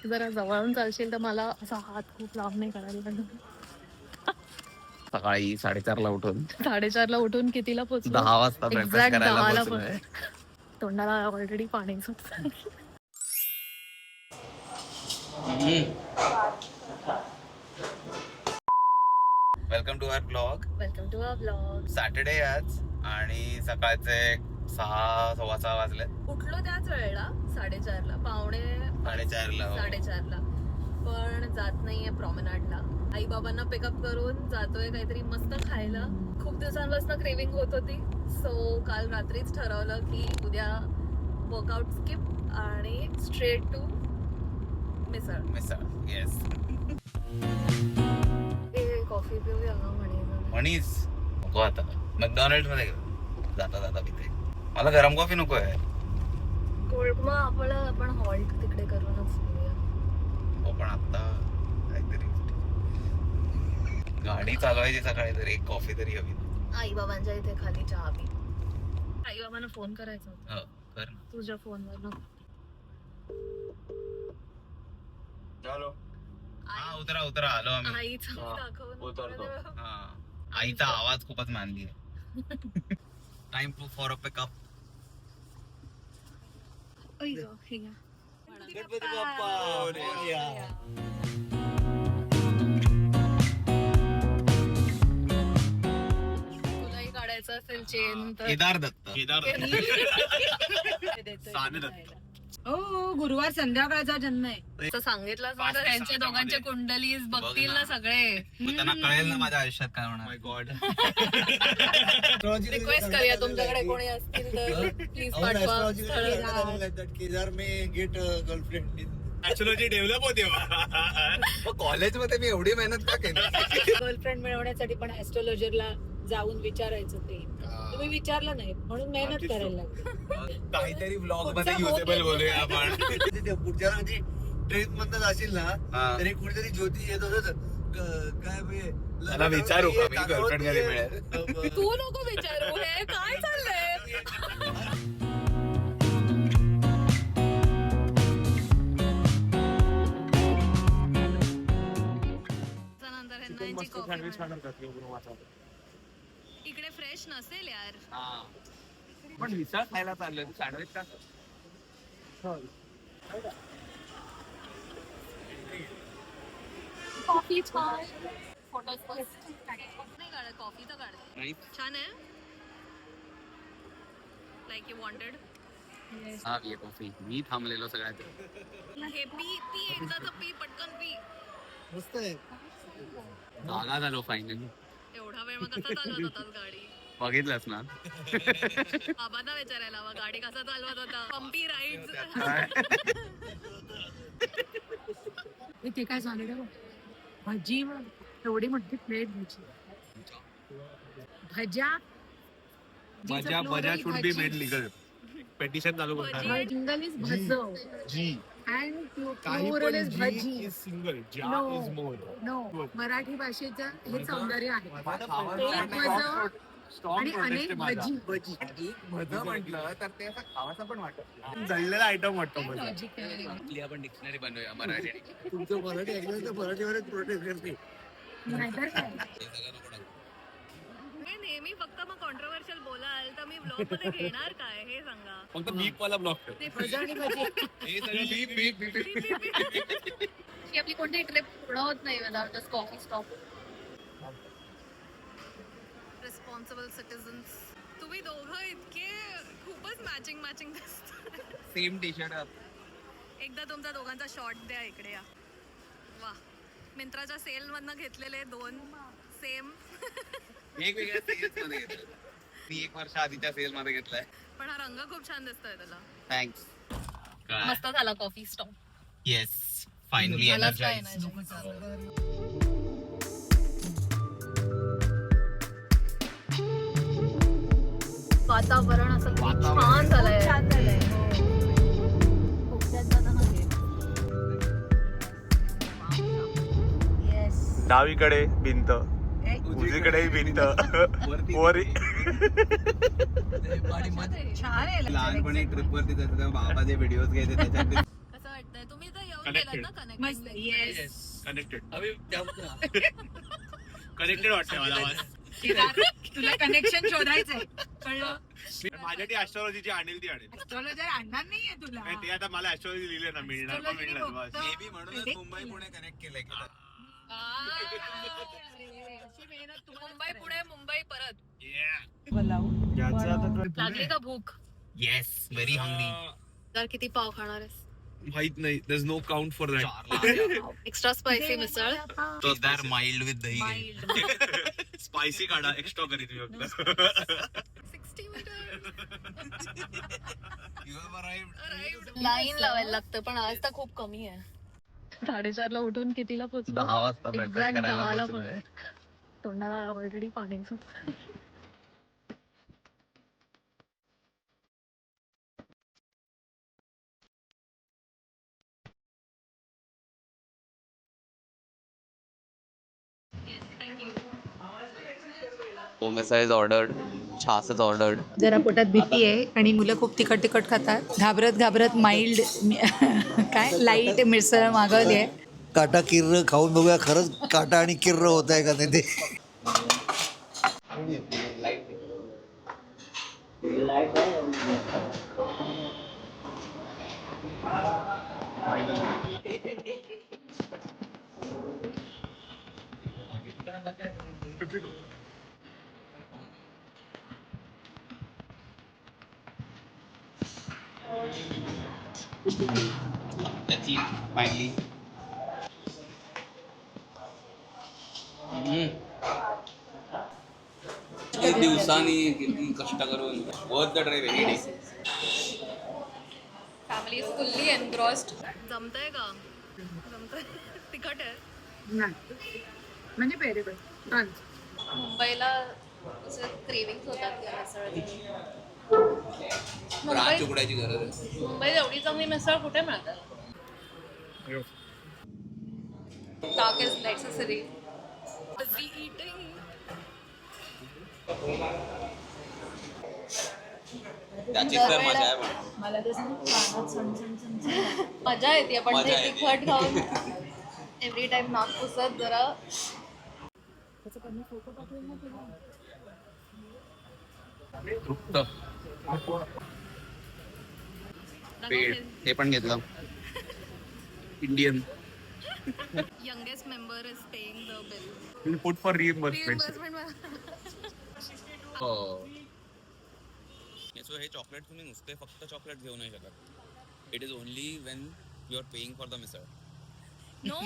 जरा जवळून चालशील तर मला असा हात खूप लांब नाही करायला लागला. सकाळी 4:30ला उठून 4:30ला उठून कितीला पोहोचलो? 10 वाजता breakfast एक्झॅक्ट करायला 10ला पोहोचलोय. तोंडाला ऑलरेडी पाणी सुटतं. Welcome to our blog. Welcome to our blog. Saturday आज आणि सकाळचे 6, 6:15 वाजले. उठलो त्याच वेळेला 4:30ला, पावणे 4:30ला. 4:30ला, पण जात नाहीये प्रॉमेनाडला. आई बाबांना पिकअप करून जातोय काहीतरी मस्त खायला. खूप दिवसांपासून क्रेविंग होत होती, सो काल रात्रीच ठरवलं की उद्या वर्कआउट स्किप आणि straight to misal. Yes. Coffee पिऊया का म्हणीच नको आता मॅकडॉनल्ड मध्ये जाता जाता पिते. मला गरम कॉफी नको आहे. कोल्ड मग आपण हॉल्ट तिकडे करूनच पिऊया. हो पण आता काहीतरी गाडी चालवायची सकाळी तरी एक कॉफी तरी हवी. आई बाबांच्या इथे खाली चहा पी. आई बाबांना फोन करायचा होता. हो कर ना. तुझ्या फोनवर ना. हॅलो. हा उतरा आलो आम्ही. आईचं दाखवून हा आईचा आवाज खूपच मानली आहे. Time to for a pickup. Ganpati बाप्पा मोरया. तुलाही काढायचं असेल चेन तर केदार दत्त. हो गुरुवार संध्याकाळचा जन्म आहे. असं सांगितलंच ना तर त्यांच्या दोघांचे कुंडलीज बघतील ना सगळे. त्यांना कळेल ना माझ्या आयुष्यात काय होणार. माय गॉड. रिक्वेस्ट करूया तुमच्याकडे कोणी असतील तर प्लीज पाठवा. केदार में गेट गर्लफ्रेंड ऍस्ट्रॉलॉजी डेव्हलप होते. कॉलेज मध्ये मी एवढी मेहनत का केली. गर्लफ्रेंड मिळवण्यासाठी पण ऍस्ट्रॉलॉजरला जाऊन विचारायचं ते तुम्ही विचारलं नाही म्हणून मेहनत करायला लागते. काहीतरी ब्लॉग मध्ये युजेबल बोलूया आपण. पुढच्या म्हणजे ट्रेन मधनं जाशील ना तरी कुठेतरी ज्योती येत होत काय मला विचारू का मी गर्लफ्रेंड कधी मिळेल. तू नको विचारू हे काय चाललंय. इकडे फ्रेश नसेल यार. पण मिसळ खायला चाललोय. सँडविच का कॉफी छान. फोटोज नाही काढत. कॉफी तर काढत. नाही. छान आहे. Like you wanted. हा ये कॉफी मी थांबलेलो सगळ्यात. हे पी एकदा तर पी पटकन पी. मस्त आहे. जागा झालो फायनली. एवढा वेळ मग कसा चालवत होतास गाडी. बघितलंस ना. बाबांना विचारायला हवा गाडी कसा चालवत होता. Bumpy ride. ते काय झालं भजी एवढी मोठी प्लेट भजी मजा should be made legal. Petition चालू करणार. सिंगल इज भजव जी अँड काही प्लुरल पण इज जी भजी. इज सिंगल जा No. Is more. No Marathi भाषेचं हे सौंदर्य आहे. एक Strong भज आणि protest अनेक आहे माझा. भजी. भजं म्हटलं तर ते असं खावासा पण वाटत. जळलेला आयटम वाटतो मला. लॉजिक आहे. आपली आपण डिक्शनरी बनवूया मराठी. तुमचं मराठी ऐकलं तर मराठीवरच प्रोटेस्ट करते. नाहीतर काय. हे नेहमी फक्त मग कॉन्ट्रोवर्शियल बोलाल तर मी ब्लॉग मध्ये घेणार काय हे सांगा. फक्त बीप वाला ब्लॉक ते भज आणि भजी हे सगळं बीप बीप बीप. ही आपली कोणती ट्रिप पूर्ण होत नाही विदाउट दिस कॉफी स्टॉप. Responsible citizens. तुम्ही दोघं इतके खूपच मॅचिंग दिसतात. Same T shirt. एकदा तुमचा दोघांचा शॉट द्या इकडे या. वा. मिंत्राच्या सेल मधनं घेतलेले 2 सेम. वेगवेगळ्या सेल्स मध्ये घेतलं. मी 1 वर्ष आधीच्या सेल मध्ये घेतलाय. पण हा रंग खूप छान दिसतोय त्याला. थँक्स. मस्त झाला coffee stop. Yes finally energise. वातावरण असं खूप छान झालंय. कोकणात जाताना डावीकडे भिंत उजवीकडे भिंत वरी. छान आहे. लहानपणी ट्रिप वरती जायचं तेव्हा बाबा जे व्हिडिओज घ्यायचे त्याच्यात कसं वाटतंय तुम्ही तर लावून गेलात ना connect? मस्त येस कनेक्टेड अभि त्या कनेक्टेड वाटतंय मला आवाज. तुला कनेक्शन शोधायचंय कळलं माझ्यासाठी ऍस्ट्रॉलॉजीची आणेल ती आणेल. ऍस्ट्रॉलॉजर आणणार नाहीये तुला नाही, ते आता मला ऍस्ट्रॉलॉजी लिहिले ना मिळणार का मिळणार बस. मे बी म्हणूनच मुंबई पुणे कनेक्ट केलंय की मुंबई पुढे मुंबई परत. याचं लागली का भूक? Yes very hungry. तर किती पाव खाणार आहेस? माहित नाही there's no count for that. Extra spicy मिसळ. केदार माइल्ड विथ दही घे. स्पायसी काढा एक्स्ट्रा करीत मी फक्त. 60 metre You have arrived. Line लावायला लागतं पण आज तर खूप कमी आहे. 4:30 ला उठून कितीला पोहोचलो? 10 वाजता breakfast Exact करायला 10 ला पोहोचलोय. पोहोचलो. तोंडाला ऑलरेडी पाणी सुटलं. Pomesa is ordered. Chas is ordered. जरा पोटात भीती आहे आणि मुलं खूप तिखट तिखट खातात घाबरत माइल्ड काय लाईट मिसळ मागवली आहे. काटा किर्र खाऊन बघूया खरंच काटा आणि किर्र होत आहे का नाही ते. Let's eat finally. किती दिवसांनी किती कष्ट करून worth the drive any day. Family is fully engrossed. जमतंय का? जमतंय. तिखट आहे. म्हणजे पेरेबल मुंबईला क्रेविंग होतात त्या मिसळची. रात उघडायची गरज आहे. मुंबईत एवढी चांगली मिसळ कुठे मिळतात? ताक इज नेसेसरी. त्याची तर मजा आहे पण. मला मजा येते पण मजा ते येते. तिखट खाऊन एव्हरी टाइम नाक पुसत जरा. तृप्त. पेड हे पण घेतलं. Indian youngest member is paying the bill. Food for reimbursement. So हे चॉकलेट तुम्ही नुसते फक्त चॉकलेट घेऊ नाही शकत. It is only when you are paying for the misal. No,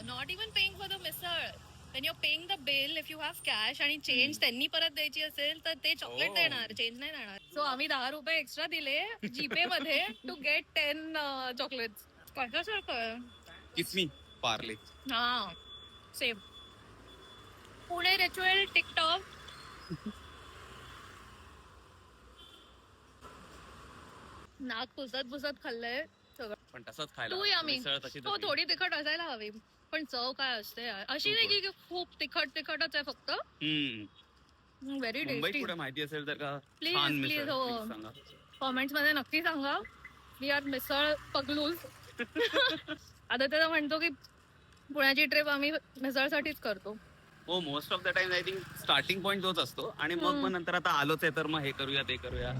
not even paying for the misal. When you're paying the bill, if you have cash आणि change त्यांनी परत द्यायची असेल तर ते चॉकलेट Oh. देणार, चेंज नाही देणार. सो आम्ही 10 रुपये एक्स्ट्रा दिले जीपे मध्ये टू गेट 10 चॉकलेट्स. कशासारखं? किसमी पार्ले. हा सेम. Pune ritual TikTok. नाक पुसत खाल्लंय सगळं. पण तसंच खायला. तू यामी. मिसळ तशी हो थोडी तिखट असायला हवी पण चव काय असते यार. अशी नाही की खूप तिखटच आहे फक्त. व्हेरी मुंबईत टेस्टी. कुठे माहिती असेल तर का Please, छान please, मिसळ हो. please सांगा. कॉमेंट्स मध्ये नक्की सांगा. वी आर मिसळ पगलूस. आता त्याला म्हणतो की पुण्याची ट्रिप आम्ही मिसळसाठीच करतो. हो most of the time I think starting point तोच असतो आणि मग नंतर आता आलोच आहे तर मग हे करूया ते करूया.